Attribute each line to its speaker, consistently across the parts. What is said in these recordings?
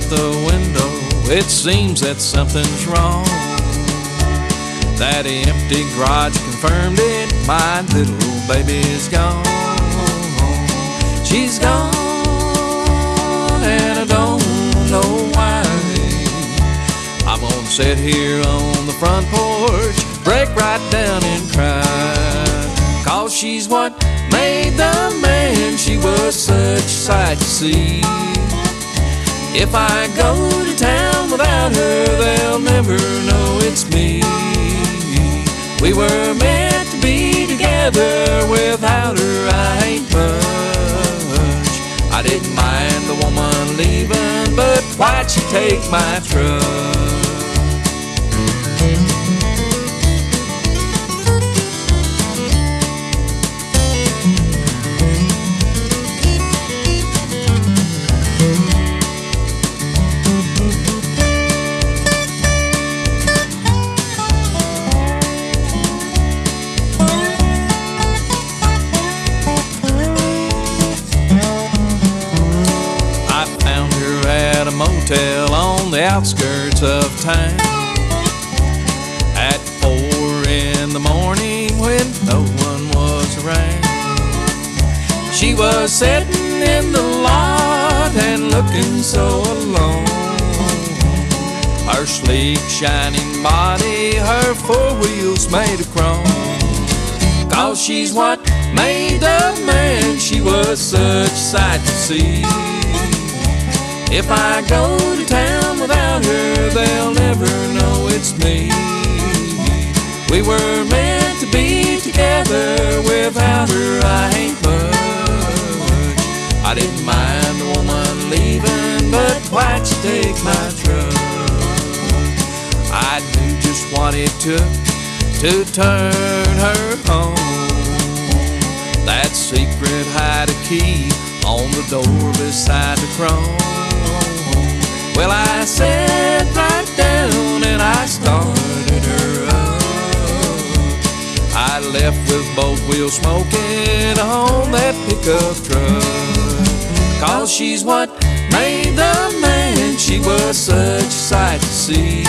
Speaker 1: the window, it seems that something's wrong. That empty garage confirmed it, my little baby's gone. She's gone and I don't know why. I'm gonna sit here on the front porch, break right down and cry. Cause she's what made the man, she was such a sight to see. If I go to town without her, they'll never know it's me. We were meant to be together, without her I ain't much. I didn't mind the woman leaving, but why'd she take my truck? Motel on the outskirts of town at 4 in the morning when no one was around. She was sitting in the lot and looking so alone. Her sleek shining body, her 4 wheels made of chrome. Cause she's what made the man, she was such a sight to see. If I go to town without her, they'll never know it's me. We were meant to be together, without her I ain't much. I didn't mind the woman leaving, but why'd she take my truck? I knew just what it took to turn her home. That secret hide a key on the door beside the chrome. Well, I sat right down and I started her up. I left with both wheels smoking on that pickup truck. Cause she's what made the man, she was such a sight to see.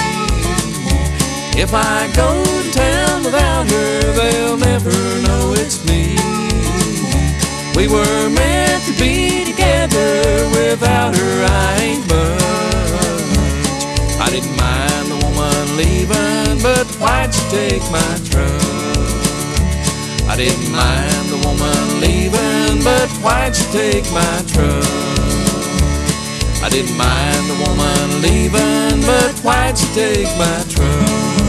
Speaker 1: If I go to town without her, they'll never know it's me. We were meant to be together, without her I ain't much. I didn't mind the woman leaving, but why'd she take my truck? I didn't mind the woman leaving, but why'd she take my truck? I didn't mind the woman leaving, but why'd she take my truck?